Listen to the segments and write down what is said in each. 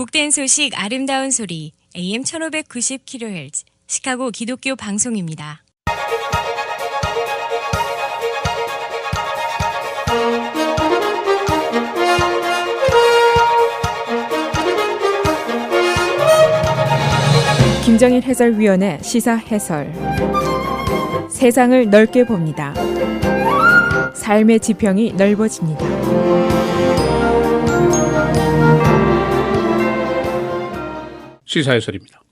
복된 소식 아름다운 소리 AM 1590kHz 시카고 기독교 방송입니다. 김정일 해설위원의 시사 해설. 세상을 넓게 봅니다. 삶의 지평이 넓어집니다. 시사 해설입니다.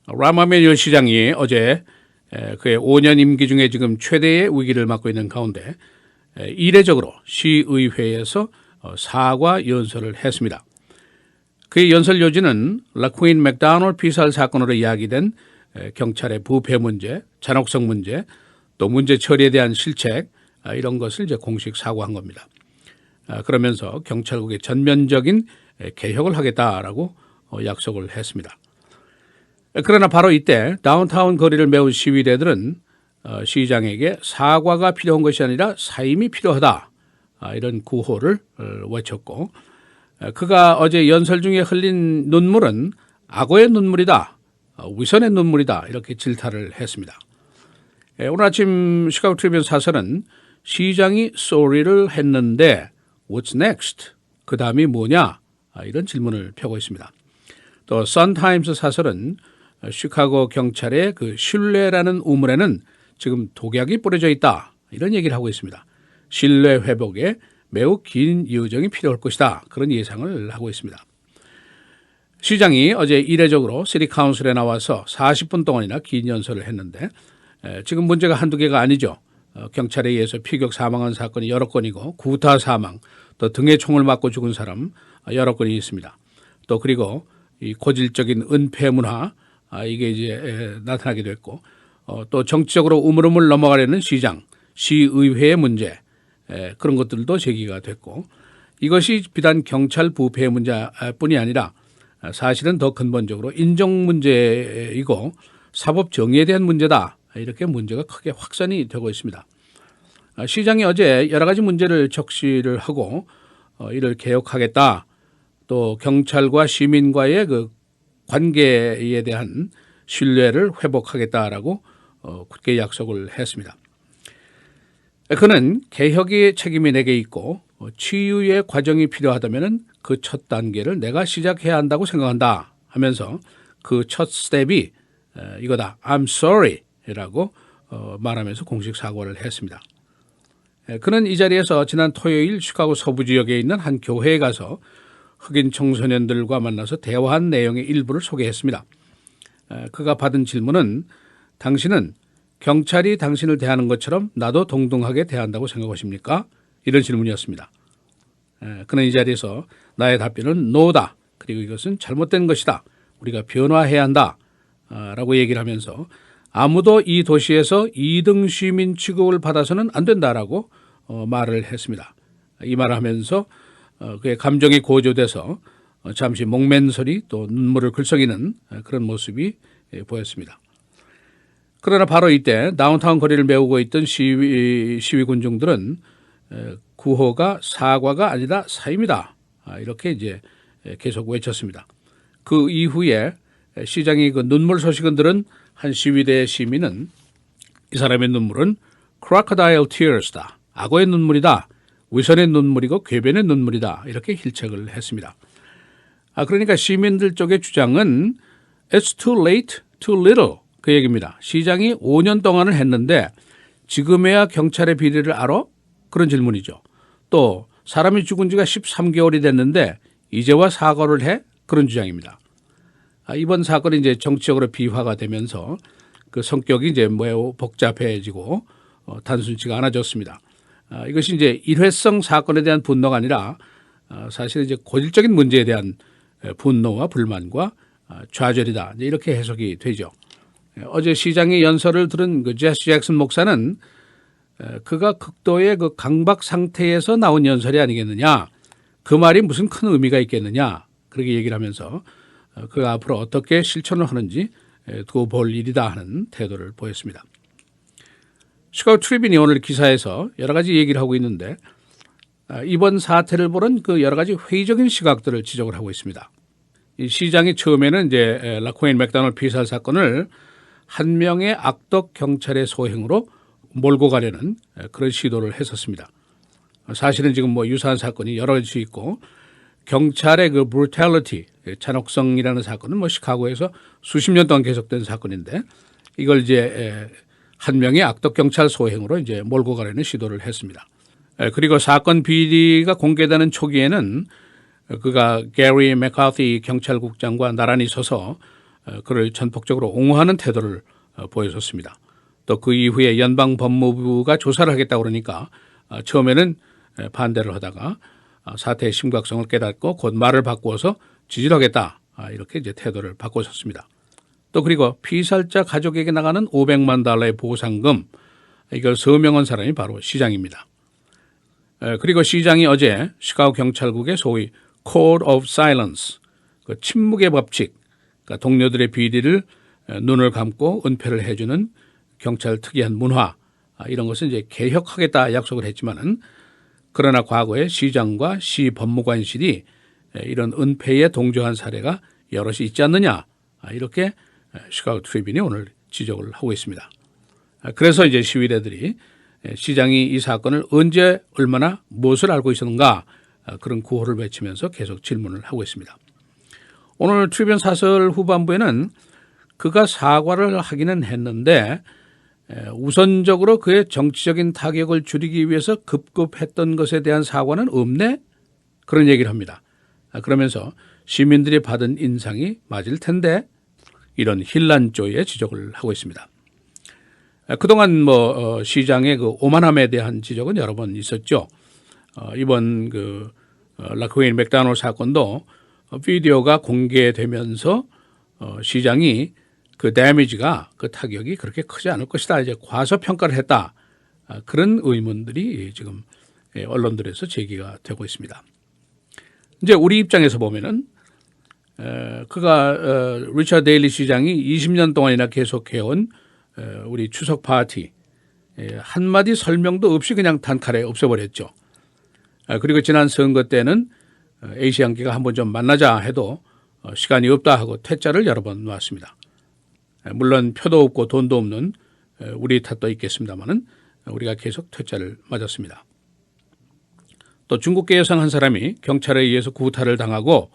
라마메뉴 시장이 어제 그의 5년 임기 중에 지금 최대의 위기를 맞고 있는 가운데 이례적으로 시의회에서 사과 연설을 했습니다. 그의 연설 요지는 라퀸 맥다널드 피살 사건으로 이야기된 경찰의 부패 문제, 잔혹성 문제, 또 문제 처리에 대한 실책 이런 것을 이제 공식 사과한 겁니다. 그러면서 경찰국의 전면적인 개혁을 하겠다라고 약속을 했습니다. 그러나 바로 이때 다운타운 거리를 메운 시위대들은 시장에게 사과가 필요한 것이 아니라 사임이 필요하다 이런 구호를 외쳤고 그가 어제 연설 중에 흘린 눈물은 악어의 눈물이다, 위선의 눈물이다 이렇게 질타를 했습니다. 오늘 아침 시카고 트리뷴 사설은 시장이 sorry를 했는데 what's next? 그 다음이 뭐냐? 이런 질문을 펴고 있습니다. 또 선타임스 사설은 시카고 경찰의 그 신뢰라는 우물에는 지금 독약이 뿌려져 있다 이런 얘기를 하고 있습니다. 신뢰 회복에 매우 긴 여정이 필요할 것이다 그런 예상을 하고 있습니다. 시장이 어제 이례적으로 시티 카운슬에 나와서 40분 동안이나 긴 연설을 했는데 지금 문제가 한두 개가 아니죠. 경찰에 의해서 피격 사망한 사건이 여러 건이고 구타 사망, 또 등에 총을 맞고 죽은 사람 여러 건이 있습니다. 또 그리고 이 고질적인 은폐 문화 이게 이제 나타나게 됐고 또 정치적으로 우물우물 넘어가려는 시장, 시의회의 문제 그런 것들도 제기가 됐고 이것이 비단 경찰 부패 문제뿐이 아니라 사실은 더 근본적으로 인정 문제이고 사법 정의에 대한 문제다 이렇게 문제가 크게 확산이 되고 있습니다. 시장이 어제 여러 가지 문제를 적시를 하고 이를 개혁하겠다 또 경찰과 시민과의 그 관계에 대한 신뢰를 회복하겠다라고 굳게 약속을 했습니다. 그는 개혁의 책임이 내게 있고 치유의 과정이 필요하다면 그 첫 단계를 내가 시작해야 한다고 생각한다 하면서 그 첫 스텝이 이거다. I'm sorry 라고 말하면서 공식 사과를 했습니다. 그는 이 자리에서 지난 토요일 시카고 서부 지역에 있는 한 교회에 가서 흑인 청소년들과 만나서 대화한 내용의 일부를 소개했습니다. 그가 받은 질문은 당신은 경찰이 당신을 대하는 것처럼 나도 동등하게 대한다고 생각하십니까? 이런 질문이었습니다. 그는 이 자리에서 나의 답변은 no다. 그리고 이것은 잘못된 것이다. 우리가 변화해야 한다. 라고 얘기를 하면서 아무도 이 도시에서 2등 시민 취급을 받아서는 안 된다라고 말을 했습니다. 이 말을 하면서 그의 감정이 고조돼서 잠시 목맨소리 또 눈물을 글썽이는 그런 모습이 보였습니다. 그러나 바로 이때 다운타운 거리를 메우고 있던 시위 군중들은 구호가 사과가 아니다 사임이다 이렇게 이제 계속 외쳤습니다. 그 이후에 시장이 그 눈물 소식을 들은 한 시위대 시민은 이 사람의 눈물은 crocodile tears다. 악어의 눈물이다. 위선의 눈물이고 궤변의 눈물이다. 이렇게 힐책을 했습니다. 그러니까 시민들 쪽의 주장은 it's too late, too little 그 얘기입니다. 시장이 5년 동안을 했는데 지금에야 경찰의 비리를 알아? 그런 질문이죠. 또 사람이 죽은 지가 13개월이 됐는데 이제와 사과를 해? 그런 주장입니다. 이번 사건이 이제 정치적으로 비화가 되면서 그 성격이 이제 매우 복잡해지고 단순치가 않아졌습니다. 이것이 이제 일회성 사건에 대한 분노가 아니라 사실 이제 고질적인 문제에 대한 분노와 불만과 좌절이다. 이렇게 해석이 되죠. 어제 시장의 연설을 들은 그 제시 잭슨 목사는 그가 극도의 그 강박 상태에서 나온 연설이 아니겠느냐. 그 말이 무슨 큰 의미가 있겠느냐. 그렇게 얘기를 하면서 그가 앞으로 어떻게 실천을 하는지 두고 볼 일이다 하는 태도를 보였습니다. 시카고 트리뷴이 오늘 기사에서 여러 가지 얘기를 하고 있는데 이번 사태를 보는 그 여러 가지 회의적인 시각들을 지적을 하고 있습니다. 이 시장이 처음에는 이제 라코인 맥다널 피살 사건을 한 명의 악덕 경찰의 소행으로 몰고 가려는 그런 시도를 했었습니다. 사실은 지금 뭐 유사한 사건이 여러 수 있고 경찰의 그 brutality, 잔혹성이라는 사건은 뭐 시카고에서 수십 년 동안 계속된 사건인데 이걸 이제 한 명의 악덕 경찰 소행으로 이제 몰고 가려는 시도를 했습니다. 그리고 사건 비리가 공개되는 초기에는 그가 게리 맥카티 경찰국장과 나란히 서서 그를 전폭적으로 옹호하는 태도를 보였었습니다. 또 그 이후에 연방법무부가 조사를 하겠다고 그러니까 처음에는 반대를 하다가 사태의 심각성을 깨닫고 곧 말을 바꾸어서 지지를 하겠다 이렇게 이제 태도를 바꾸었습니다. 또 그리고 피살자 가족에게 나가는 $500만 보상금 이걸 서명한 사람이 바로 시장입니다. 그리고 시장이 어제 시카고 경찰국의 소위 Code of Silence, 그 침묵의 법칙, 그러니까 동료들의 비리를 눈을 감고 은폐를 해주는 경찰 특이한 문화 이런 것은 이제 개혁하겠다 약속을 했지만은 그러나 과거에 시장과 시 법무관실이 이런 은폐에 동조한 사례가 여럿이 있지 않느냐 이렇게 시카고 트리뷴이 오늘 지적을 하고 있습니다. 그래서 이제 시위대들이 시장이 이 사건을 언제 얼마나 무엇을 알고 있었는가 그런 구호를 외치면서 계속 질문을 하고 있습니다. 오늘 트리뷴 사설 후반부에는 그가 사과를 하기는 했는데 우선적으로 그의 정치적인 타격을 줄이기 위해서 급급했던 것에 대한 사과는 없네? 그런 얘기를 합니다. 그러면서 시민들이 받은 인상이 맞을 텐데 이런 힐란조의 지적을 하고 있습니다. 그동안 뭐 시장의 그 오만함에 대한 지적은 여러 번 있었죠. 이번 그 라코인 맥다널 사건도 비디오가 공개되면서 시장이 그 데미지가 그 타격이 그렇게 크지 않을 것이다. 이제 과소평가를 했다. 그런 의문들이 지금 언론들에서 제기가 되고 있습니다. 이제 우리 입장에서 보면은 그가 리처드 데일리 시장이 20년 동안이나 계속해온 우리 추석 파티 한마디 설명도 없이 그냥 단칼에 없애버렸죠. 그리고 지난 선거 때는 에이시안계가 한번 좀 만나자 해도 시간이 없다 하고 퇴짜를 여러 번 놓았습니다. 물론 표도 없고 돈도 없는 우리 탓도 있겠습니다만은 우리가 계속 퇴짜를 맞았습니다. 또 중국계 여성 한 사람이 경찰에 의해서 구타를 당하고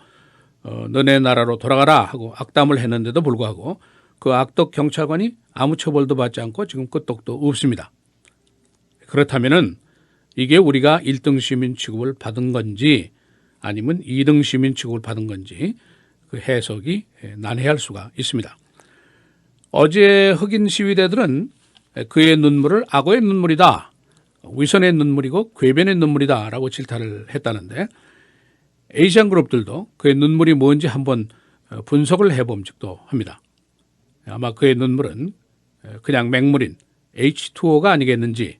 너네 나라로 돌아가라 하고 악담을 했는데도 불구하고 그 악덕 경찰관이 아무 처벌도 받지 않고 지금 끄떡도 없습니다. 그렇다면은 이게 우리가 1등 시민 취급을 받은 건지 아니면 2등 시민 취급을 받은 건지 그 해석이 난해할 수가 있습니다. 어제 흑인 시위대들은 그의 눈물을 악어의 눈물이다, 위선의 눈물이고 궤변의 눈물이다 라고 질타를 했다는데 에이시안 그룹들도 그의 눈물이 뭔지 한번 분석을 해봄직도 합니다. 아마 그의 눈물은 그냥 맹물인 H2O가 아니겠는지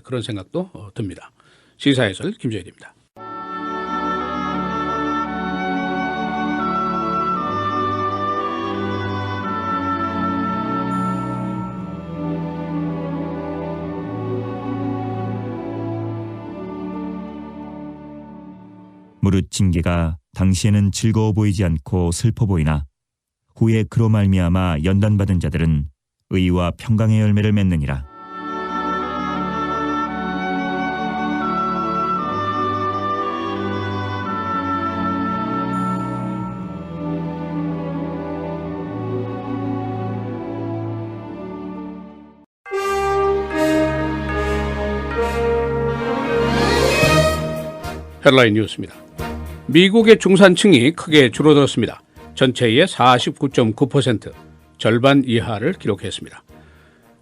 그런 생각도 듭니다. 시사해설 김정일입니다. 무릇 징계가 당시에는 즐거워 보이지 않고 슬퍼 보이나 후에 그로 말미암아 연단받은 자들은 의와 평강의 열매를 맺느니라. 헤드라인 뉴스입니다. 미국의 중산층이 크게 줄어들었습니다. 전체의 49.9%, 절반 이하를 기록했습니다.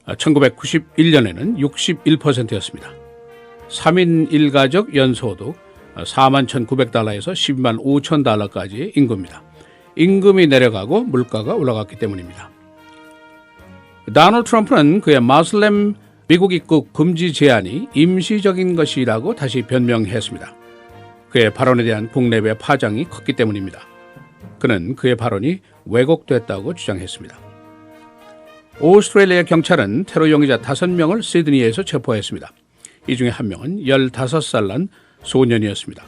1991년에는 61%였습니다. 3인 1가족 연소득 41,900달러에서 125,000달러까지의 임금입니다. 임금이 내려가고 물가가 올라갔기 때문입니다. 도널드 트럼프는 그의 모슬렘 미국 입국 금지 제한이 임시적인 것이라고 다시 변명했습니다. 그의 발언에 대한 국내외 파장이 컸기 때문입니다. 그는 그의 발언이 왜곡됐다고 주장했습니다. 오스트레일리아 경찰은 테러 용의자 5명을 시드니에서 체포했습니다. 이 중에 한 명은 15살 난 소년이었습니다.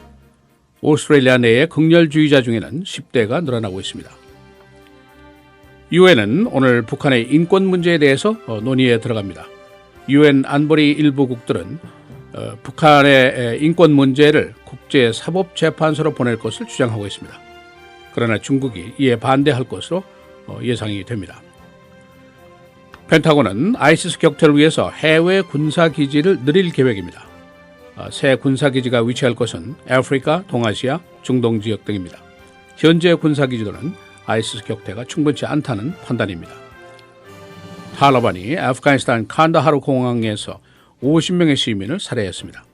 오스트레일리아 내의 극렬주의자 중에는 10대가 늘어나고 있습니다. 유엔은 오늘 북한의 인권 문제에 대해서 논의에 들어갑니다. 유엔 안보리 일부국들은 북한의 인권 문제를 국제사법재판소로 보낼 것을 주장하고 있습니다. 그러나 중국이 이에 반대할 것으로 예상이 됩니다. 펜타곤은 아이시스 격퇴를 위해서 해외 군사기지를 늘릴 계획입니다. 새 군사기지가 위치할 곳은 아프리카, 동아시아, 중동 지역 등입니다. 현재 군사기지로는 아이시스 격퇴가 충분치 않다는 판단입니다. 탈레반이 아프가니스탄 칸다하르 공항에서 50명의 시민을 살해했습니다.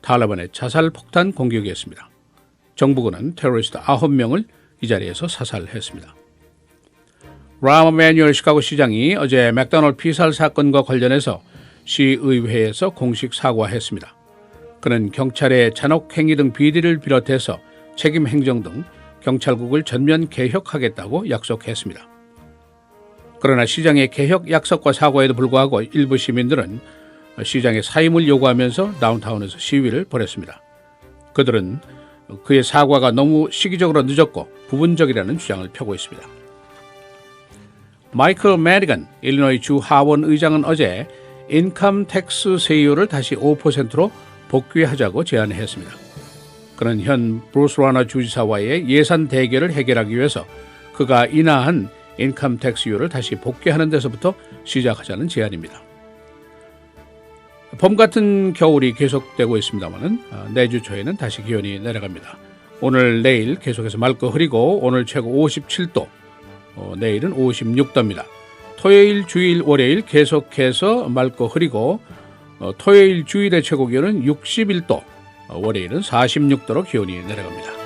탈레반의 자살 폭탄 공격이었습니다. 정부군은 테러리스트 9명을 이 자리에서 사살했습니다. 라마 매뉴얼 시카고 시장이 어제 맥도날드 피살 사건과 관련해서 시의회에서 공식 사과했습니다. 그는 경찰의 잔혹 행위 등 비리를 비롯해서 책임 행정 등 경찰국을 전면 개혁하겠다고 약속했습니다. 그러나 시장의 개혁 약속과 사과에도 불구하고 일부 시민들은 시장의 사임을 요구하면서 다운타운에서 시위를 벌였습니다. 그들은 그의 사과가 너무 시기적으로 늦었고 부분적이라는 주장을 펴고 있습니다. 마이클 매디건 일리노이 주 하원 의장은 어제 인컴 텍스 세율을 다시 5%로 복귀하자고 제안했습니다. 그는 현 브루스 라너 주지사와의 예산 대결을 해결하기 위해서 그가 인하한 인컴 텍스율을 다시 복귀하는 데서부터 시작하자는 제안입니다. 봄 같은 겨울이 계속되고 있습니다만 내주 초에는 다시 기온이 내려갑니다. 오늘 내일 계속해서 맑고 흐리고 오늘 최고 57도, 내일은 56도입니다. 토요일, 주일, 월요일 계속해서 맑고 흐리고 토요일, 주일의 최고 기온은 61도, 월요일은 46도로 기온이 내려갑니다.